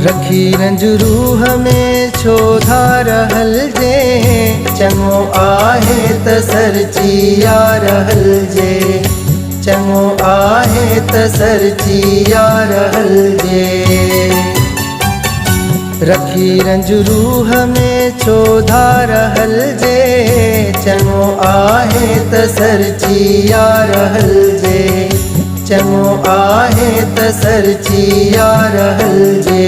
रखी रंज रूह में छो धारहल जे, चङो आहे त सरची यारहल जे, चङो आहे त सरची यारहल जे। रखी रंज रूह में छो धारहल जे, चङो आहे त सरची यारहल जे, चङो आहे त सरची यारहल जे।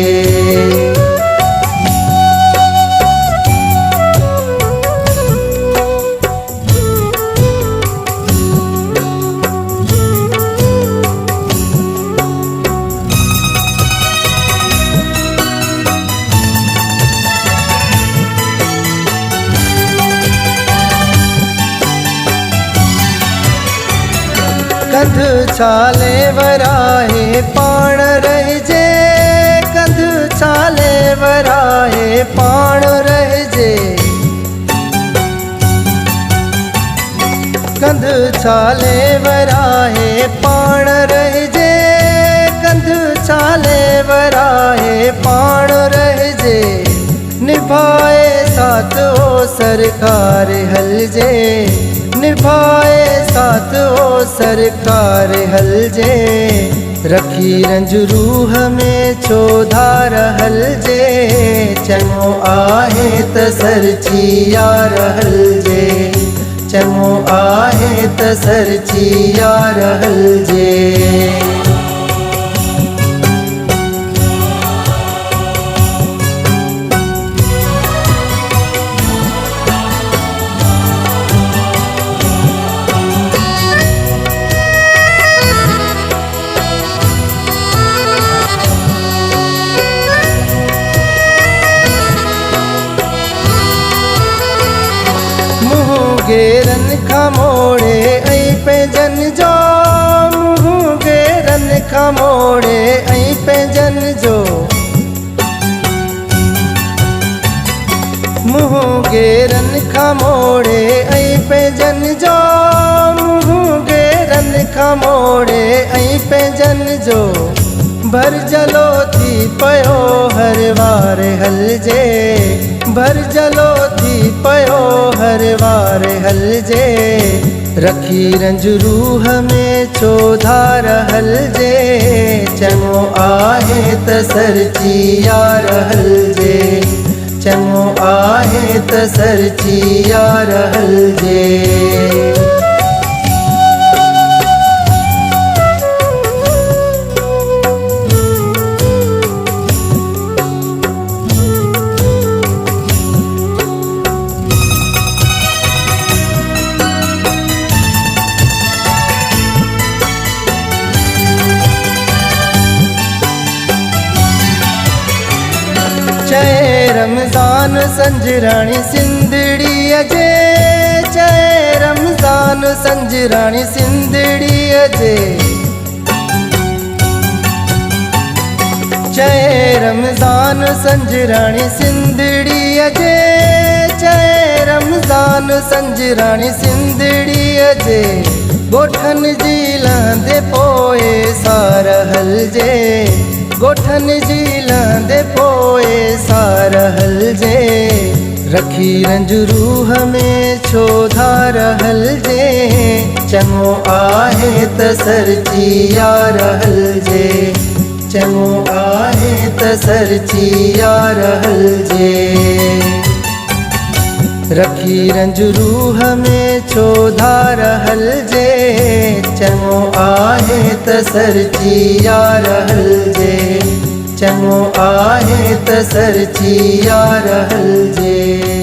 कंध छाले वराहे पाण रहजे, कंध छाले वराहे पाण रहजे, कंध छाले वराहे पाण रहजे, कंध छाले वराहे पाण रहजे। निभाए साथ ओ सरकार हल जे, निभाए साथ ओ सरकार हल जे। रखी रंज रूह में छो धारहल जे, चङो आहे त सरची यारहल जे, चङो आहे त सरची यारहल जे। गेरन खमोड़े ऐं पंहिंजन जो, मुंहुं गेरन खमोड़े ऐं पंहिंजन जो, मुंहुं गेरन खमोड़े ऐं पंहिंजन जो, मुंहुं गेरन खमोड़े ऐं पंहिंजन जो। भरजलो थी पयो हर वार हल जे, भरजलो थी पयो हर वार हल जे। रखी रंज रूह में छो धारहल जे, चङो आहे त सरची यारहल जे, चङो आहे त सरची यारहल जे। चए रमज़ान संजराणी सिंधड़ी जे, चए रमज़ान संजराणी सिंधड़ी जे, चए रमज़ान संजराणी सिंधड़ी जे, चए रमज़ान संजराणी सिंधड़ी जे। गोठन जी लहंदे पोए सारहल जे, गोठन जी लहंदे पोए सारहल जे। रखी रंज रूह में छो धारहल जे, चङो आहे त सरची यारहल जे, चङो आहे त सरची यारहल जे। रखी रंज रूह में छो धारहल जे, चङो आहे त सरची यारहल जे, चङो आहे त सरची यारहल जे।